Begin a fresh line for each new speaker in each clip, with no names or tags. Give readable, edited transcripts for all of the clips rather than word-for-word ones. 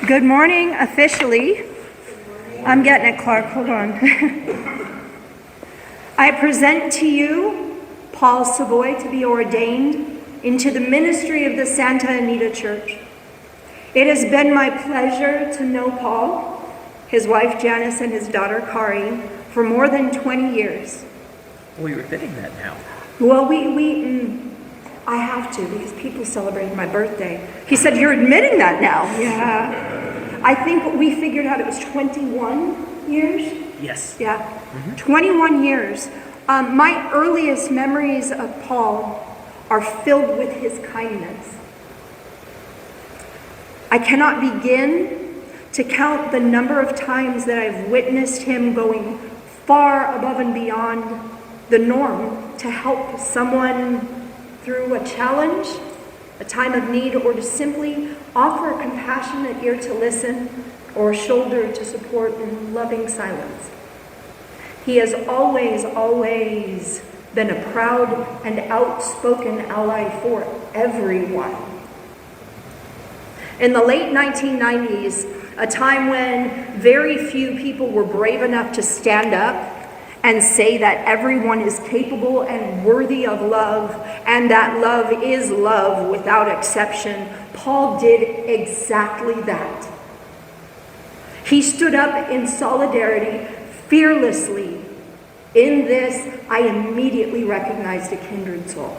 Good morning, officially. I'm getting it, Clark. Hold on. I present to you Paul Savoie to be ordained into the ministry of the Santa Anita Church. It has been my pleasure to know Paul, his wife Janice, and his daughter Kari for more than 20 years.
Well, you're admitting that now.
Well, I have to because people celebrated my birthday. He said, "You're admitting that now?" Yeah. I think we figured out it was 21 years.
Yes.
Yeah. 21 years. My earliest memories of Paul are filled with his kindness. I cannot begin to count the number of times that I've witnessed him going far above and beyond the norm to help someone through a challenge, a time of need, or to simply offer a compassionate ear to listen or a shoulder to support in loving silence. He has always been a proud and outspoken ally for everyone. In the late 1990s, a time when very few people were brave enough to stand up and say that everyone is capable and worthy of love, and that love is love without exception, Paul did exactly that. He stood up in solidarity, fearlessly. In this, I immediately recognized a kindred soul.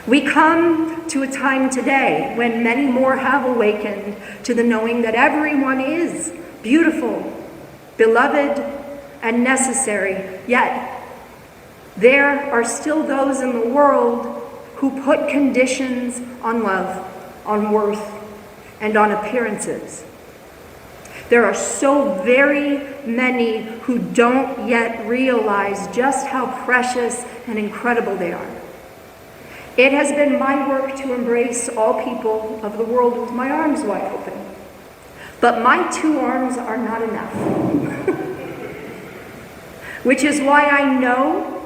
We come to a time today when many more have awakened to the knowing that everyone is beautiful, beloved, and necessary, yet there are still those in the world who put conditions on love, on worth, and on appearances. There are so very many who don't yet realize just how precious and incredible they are. It has been my work to embrace all people of the world with my arms wide open. But my 2 arms are not enough. Which is why I know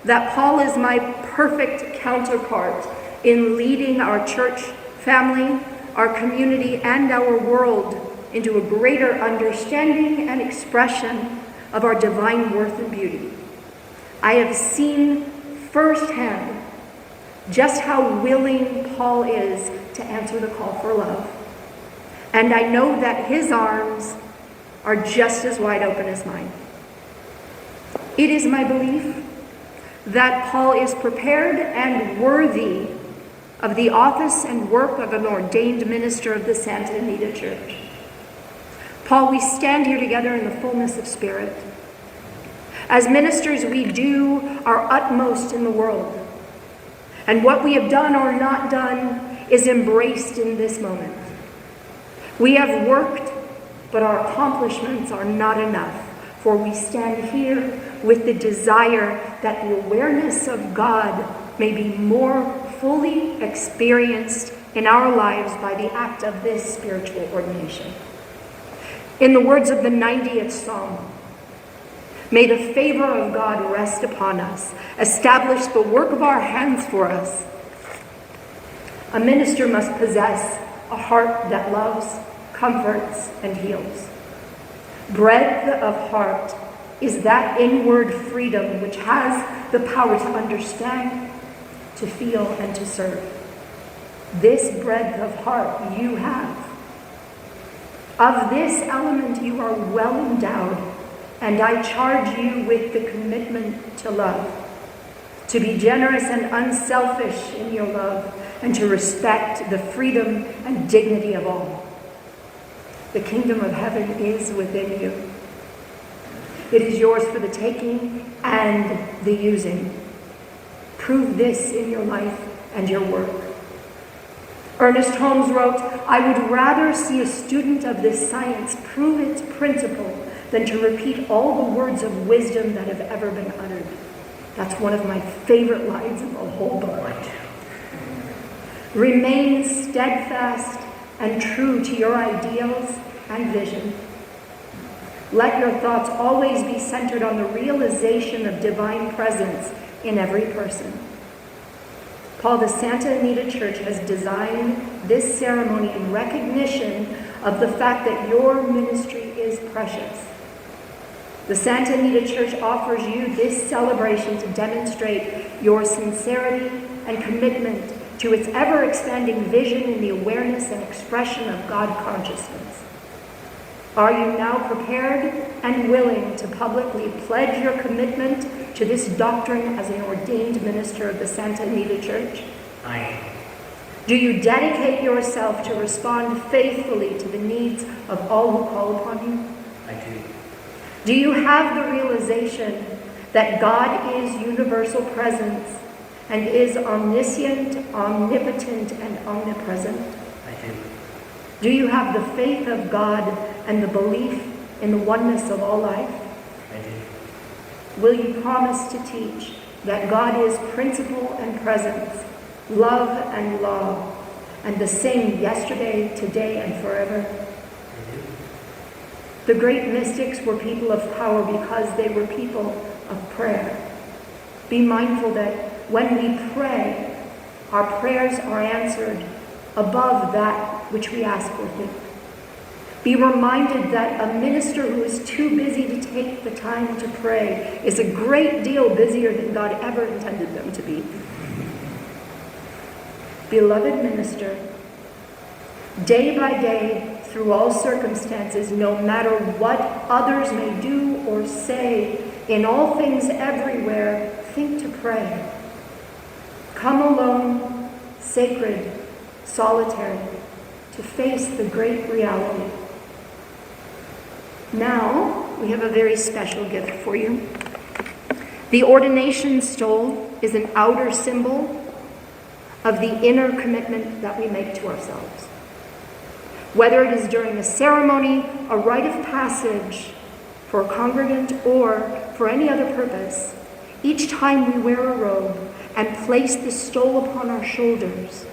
that Paul is my perfect counterpart in leading our church family, our community, and our world into a greater understanding and expression of our divine worth and beauty. I have seen firsthand just how willing Paul is to answer the call for love. And I know that his arms are just as wide open as mine. It is my belief that Paul is prepared and worthy of the office and work of an ordained minister of the Santa Anita Church. Paul, we stand here together in the fullness of spirit. As ministers, we do our utmost in the world. And what we have done or not done is embraced in this moment. We have worked, but our accomplishments are not enough, for we stand here with the desire that the awareness of God may be more fully experienced in our lives by the act of this spiritual ordination. In the words of the 90th Psalm, may the favor of God rest upon us, establish the work of our hands for us. A minister must possess a heart that loves, comforts, and heals. Breadth of heart is that inward freedom which has the power to understand, to feel, and to serve. This breadth of heart you have. Of this element you are well endowed, and I charge you with the commitment to love, to be generous and unselfish in your love, and to respect the freedom and dignity of all. The kingdom of heaven is within you. It is yours for the taking and the using. Prove this in your life and your work. Ernest Holmes wrote, "I would rather see a student of this science prove its principle than to repeat all the words of wisdom that have ever been uttered." That's one of my favorite lines in the whole book. Remain steadfast and true to your ideals and vision. Let your thoughts always be centered on the realization of divine presence in every person. Paul, the Santa Anita Church has designed this ceremony in recognition of the fact that your ministry is precious. The Santa Anita Church offers you this celebration to demonstrate your sincerity and commitment to its ever-expanding vision in the awareness and expression of God consciousness. Are you now prepared and willing to publicly pledge your commitment to this doctrine as an ordained minister of the Santa Anita Church?
I am.
Do you dedicate yourself to respond faithfully to the needs of all who call upon you?
I do.
Do you have the realization that God is universal presence and is omniscient, omnipotent, and omnipresent?
I do.
Do you have the faith of God and the belief in the oneness of all life?
I do.
Will you promise to teach that God is principle and presence, love and law, and the same yesterday, today, and forever?
I do.
The great mystics were people of power because they were people of prayer. Be mindful that when we pray, our prayers are answered above that which we ask or think. Be reminded that a minister who is too busy to take the time to pray is a great deal busier than God ever intended them to be. Beloved minister, day by day, through all circumstances, no matter what others may do or say, in all things everywhere, think to pray. Come alone, sacred, solitary, to face the great reality. Now, we have a very special gift for you. The ordination stole is an outer symbol of the inner commitment that we make to ourselves. Whether it is during a ceremony, a rite of passage for a congregant, or for any other purpose, each time we wear a robe and place the stole upon our shoulders,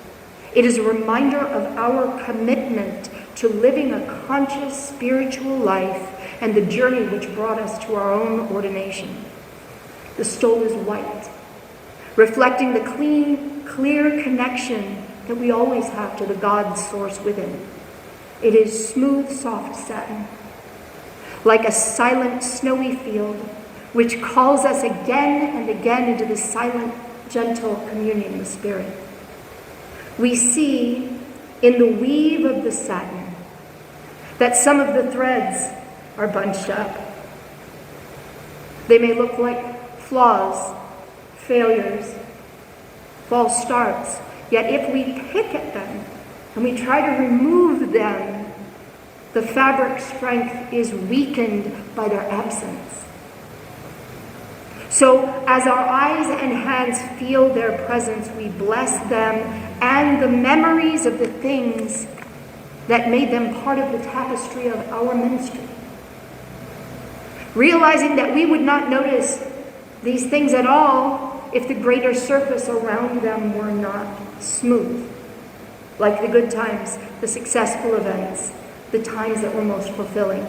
it is a reminder of our commitment to living a conscious spiritual life and the journey which brought us to our own ordination. The stole is white, reflecting the clean, clear connection that we always have to the God source within. It is smooth, soft satin, like a silent, snowy field, which calls us again and again into the silent, gentle communion with Spirit. We see in the weave of the satin that some of the threads are bunched up. They may look like flaws, failures, false starts, yet if we pick at them and we try to remove them, the fabric strength is weakened by their absence. So as our eyes and hands feel their presence, we bless them and the memories of the things that made them part of the tapestry of our ministry. Realizing that we would not notice these things at all if the greater surface around them were not smooth. Like the good times, the successful events, the times that were most fulfilling.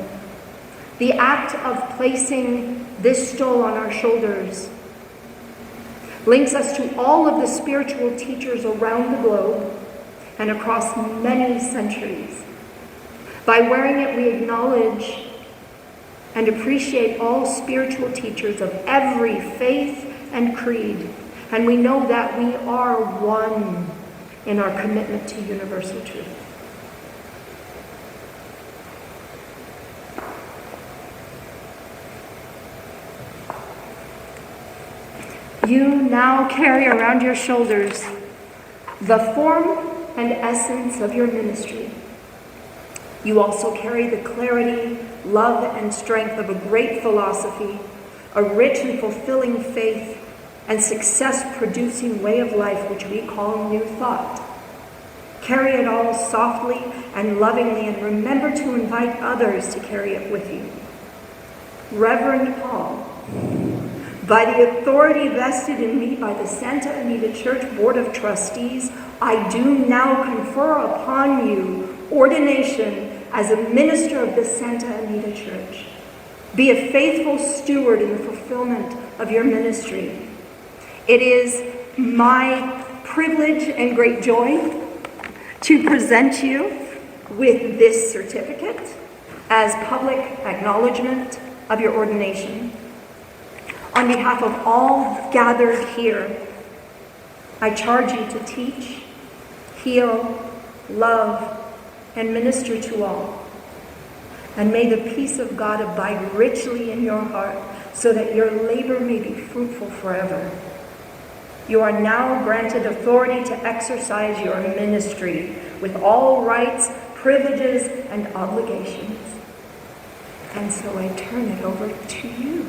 The act of placing this stole on our shoulders links us to all of the spiritual teachers around the globe and across many centuries. By wearing it, we acknowledge and appreciate all spiritual teachers of every faith and creed, and we know that we are one in our commitment to universal truth. You now carry around your shoulders the form and essence of your ministry. You also carry the clarity, love, and strength of a great philosophy, a rich and fulfilling faith, and success-producing way of life, which we call New Thought. Carry it all softly and lovingly, and remember to invite others to carry it with you. Reverend Paul, by the authority vested in me by the Santa Anita Church Board of Trustees, I do now confer upon you ordination as a minister of the Santa Anita Church. Be a faithful steward in the fulfillment of your ministry. It is my privilege and great joy to present you with this certificate as public acknowledgement of your ordination. On behalf of all gathered here, I charge you to teach, heal, love, and minister to all. And may the peace of God abide richly in your heart, so that your labor may be fruitful forever. You are now granted authority to exercise your ministry with all rights, privileges, and obligations. And so I turn it over to you.